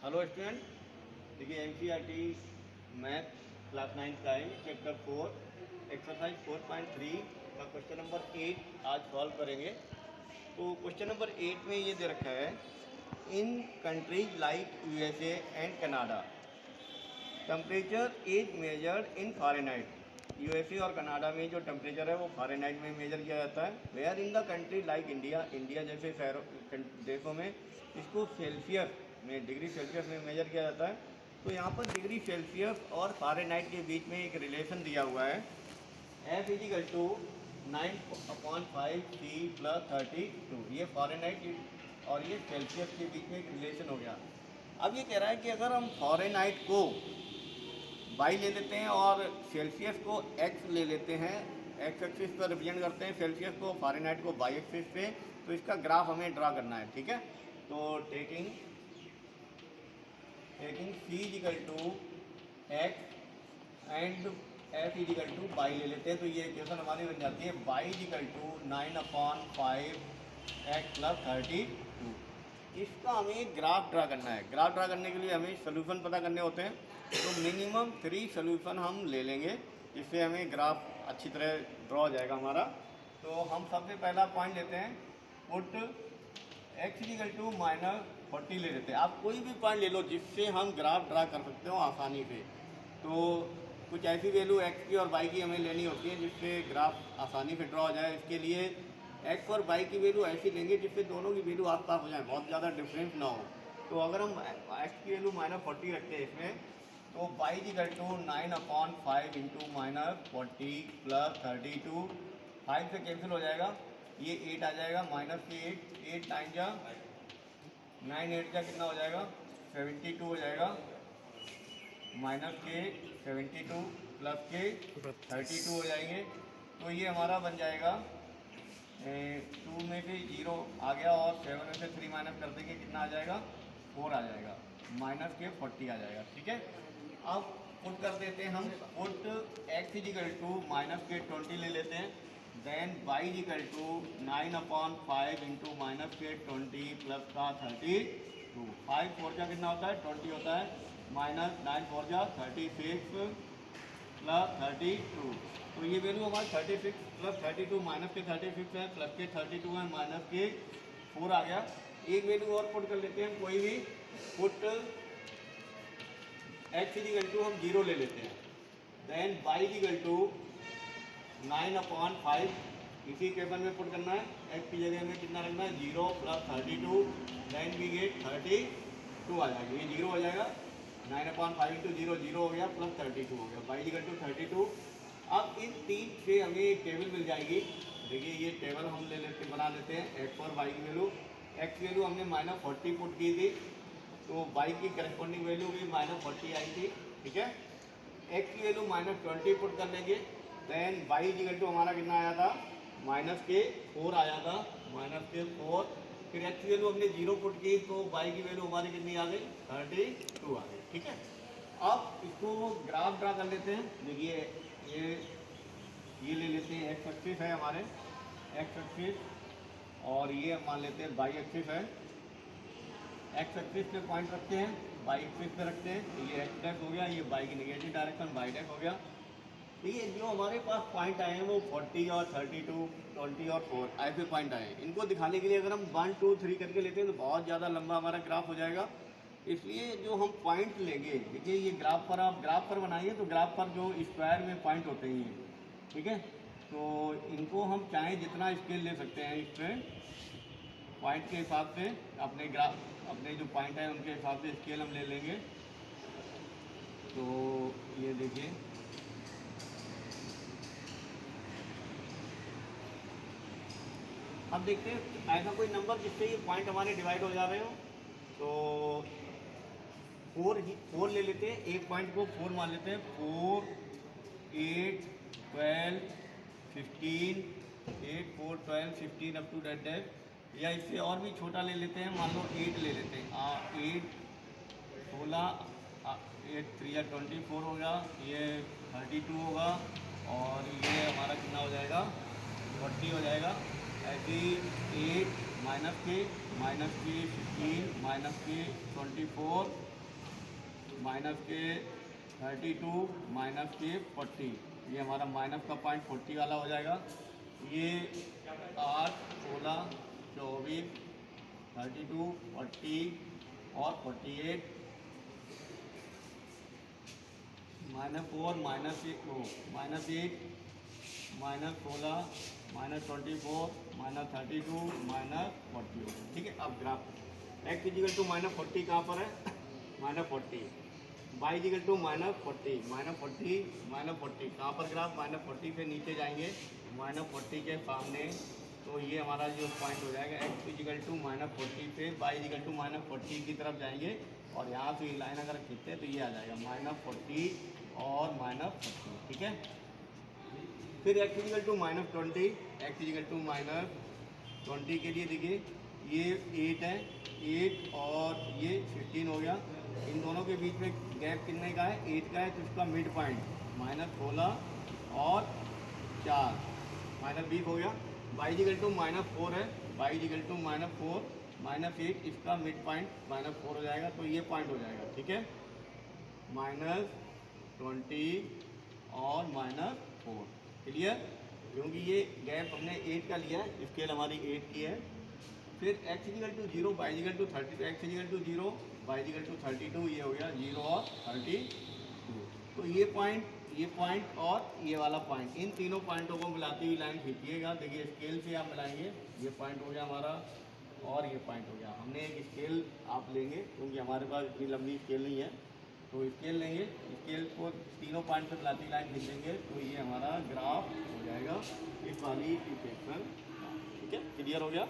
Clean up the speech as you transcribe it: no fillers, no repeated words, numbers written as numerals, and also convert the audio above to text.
Hello student, देखिए NCERT math class 9 का है चैप्टर 4 एक्सरसाइज 4.3 का क्वेश्चन नंबर 8 आज सॉल्व करेंगे। तो क्वेश्चन नंबर 8 में ये दे रखा है, in countries like USA and Canada temperature is measured in Fahrenheit. USA और कनाडा में जो टेम्परेचर है वो फ़ारेनहाइट में मेजर किया जाता है। Where in the country like India, India जैसे शहरों देशों में इसको सेल्सियस में, डिग्री सेल्सियस में मेजर किया जाता है। तो यहाँ पर डिग्री सेल्सियस और फ़ारेनहाइट के बीच में एक रिलेशन दिया हुआ है, F इजिकल टू 9/5 C + 32। ये फ़ारेनहाइट और ये सेल्सियस के बीच में एक रिलेशन हो गया। अब ये कह रहा है कि अगर हम फ़ारेनहाइट को वाई ले लेते हैं और सेल्सियस को एक्स ले लेते हैं, एक्स एक्सिस पर रिप्रेजेंट करते हैं सेल्सियस को, फ़ारेनहाइट को वाई एक्सिस पे, तो इसका ग्राफ हमें ड्रा करना है। ठीक है, तो taking C is equal to x and F is equal to y ले लेते हैं, तो ये इक्वेशन हमारी बन जाती है y इजिकल टू 9/5 x + 32। इसका हमें ग्राफ ड्रा करना है। ग्राफ ड्रा करने के लिए हमें सोल्यूशन पता करने होते हैं, तो मिनिमम 3 सोल्यूशन हम ले लेंगे, जिससे हमें ग्राफ अच्छी तरह ड्रा हो जाएगा हमारा। तो हम सबसे पहला पॉइंट लेते हैं, पुट x इजिकल टू -40 ले लेते हैं। आप कोई भी पॉइंट ले लो जिससे हम ग्राफ ड्रा कर सकते हो आसानी से। तो कुछ ऐसी वैल्यू x की और y की हमें लेनी होती है जिससे ग्राफ आसानी से ड्रा हो जाए। इसके लिए x और y की वैल्यू ऐसी लेंगे जिससे दोनों की वैल्यू आस-पास हो जाए, बहुत ज़्यादा डिफरेंस ना हो। तो अगर हम x की वैल्यू -40 रखते हैं इसमें, तो y इजिकल टू 9/5 इंटू -40 + 32, 5 से कैंसिल हो जाएगा, ये 8 आ जाएगा, माइनस के 8 9 जा 9 8 का कितना हो जाएगा, 72 हो जाएगा, माइनस के 72 प्लस के 32 हो जाएंगे। तो ये हमारा बन जाएगा 2 में से 0 आ गया और 7 में से 3 माइनस कर देंगे, कितना आ जाएगा, 4 आ जाएगा, माइनस के 40 आ जाएगा। ठीक है, अब पुट कर देते हैं हम, पुट x इजिकल टू -20 ले लेते हैं, then y is equal to 9/5 into -20 plus का 32, 5 4 का कितना होता है, 20 होता है, -9 4 जा 36 प्लस 32। तो ये वैल्यू हमारी 36 प्लस 32, माइनस के 36 है, प्लस के 32 है, माइनस के 4 आ गया। एक वैल्यू और पुट कर लेते हैं कोई भी, पुट x इजिकल टू हम 0 ले लेते हैं, देन y इजिकल टू 9/5 इसी इक्वेशन में पुट करना है, x की जगह में कितना रखना है, 0 प्लस 32, देन वी गेट 32 आ जाएगा, ये 0 हो जाएगा, 9/5 इंटू 0 0 हो गया, प्लस 32 हो गया, y इजिकल टू 32। अब इन 3 से हमें एक टेबल मिल जाएगी। देखिए ये टेबल हम ले लेते बना लेते हैं, x और y की वैल्यू। x वैल्यू हमने -40 पुट की थी, तो y की करस्पॉन्डिंग वैल्यू भी -40 आई थी। ठीक है, x की वैल्यू -20 पुट कर लेंगे, देन y इजिकल टू हमारा कितना आया था, माइनस के 4 आया था, माइनस के 4। फिर x की वैल्यू हमने 0 पुट की, तो y की वैल्यू हमारी कितनी आ गई, 32 आ गई। ठीक है, अब इसको ग्राफ ड्रा कर लेते हैं। देखिए ये ले लेते हैं, x एक्सिस है हमारे, x एक्सिस, और ये मान लेते हैं y एक्सिस है। x एक्सिस पे पॉइंट रखते हैं, y एक्सिस पे रखते हैं, तो ये x डैश हो गया, ये y की नेगेटिव डायरेक्शन y डैश हो गया। देखिए जो हमारे पास पॉइंट आए हैं वो 40 और 32, 20 और 4 ऐसे पॉइंट आए हैं। इनको दिखाने के लिए अगर हम 1 2 3 करके लेते हैं तो बहुत ज़्यादा लंबा हमारा ग्राफ हो जाएगा, इसलिए जो हम पॉइंट लेंगे, देखिए ये ग्राफ पर आप ग्राफ पर बनाइए, तो ग्राफ पर जो स्क्वायर में पॉइंट होते हैं, ठीक है, तो इनको हम चाहे जितना स्केल ले सकते हैं, इस पर पॉइंट के हिसाब से अपने ग्राफ, अपने जो पॉइंट है उनके हिसाब से स्केल हम ले लेंगे। तो ये देखिए, अब देखते हैं ऐसा कोई नंबर जिससे ये पॉइंट हमारे डिवाइड हो जा रहे हो। तो 4 ले लेते हैं, एक पॉइंट को 4 मान लेते हैं, 4 8 12 15, 8 4 12 15 अप टू डेट डेट, या इससे और भी छोटा ले लेते हैं, मान लो 8 ले लेते हैं, 8 16, 8 3 या 24 होगा, ये 32 होगा, और ये हमारा कितना हो जाएगा, 40 हो जाएगा। ऐसे 8 माइनस के 15 माइनस के 24 माइनस के 32 माइनस के 40, ये हमारा माइनस का पॉइंट 40 वाला हो जाएगा। ये 8 16 24 32 40 और 48 -4 -8 -16 -24 -32 -40। ठीक है, अब ग्राफ एक्स इजिकल टू -40 कहाँ पर है, -40, वाई इजिकल टू -40 -40 कहाँ पर ग्राफ, -40 से नीचे जाएंगे, -40 के सामने, तो ये हमारा जो पॉइंट हो जाएगा एक्स इजिकल टू -40 से वाई इजिकल टू -40 की तरफ जाएंगे, और यहाँ से ये लाइन अगर खींचते हैं तो ये आ जाएगा -40 और -40। ठीक है, फिर x is equal to -20, x is equal to -20 के लिए देखिए ये 8 है, 8 और ये 15 हो गया, इन दोनों के बीच में गैप कितने का है, 8 का है, तो इसका मिड पॉइंट -16 और 4 -20 हो गया। वाई इजिकल टू -4 है, वाई इजिकल टू -4 -8, इसका मिड पॉइंट -4 हो जाएगा, तो ये पॉइंट हो जाएगा। ठीक है, -20 और -4, क्लियर, क्योंकि ये गैप हमने 8 का लिया है, स्केल हमारी 8 की है। फिर x is equal to 0 y is equal to 30, x is equal to 0 y is equal to 32, ये हो गया 0 और 32। तो ये पॉइंट और ये वाला पॉइंट, इन तीनों पॉइंटों को मिलाती हुई लाइन खींचिएगा। देखिए स्केल से आप मिलाएंगे, ये पॉइंट हो गया हमारा और ये पॉइंट हो गया। हमने एक स्केल आप लेंगे क्योंकि हमारे पास इतनी लंबी स्केल नहीं है, तो स्केल लेंगे, स्केल को तीनों पॉइंट पे मिलाती हुई लाइन खींचेंगे, तो ये हमारा ग्राफ हो जाएगा इस वाली इक्वेशन। ठीक है, क्लियर हो गया।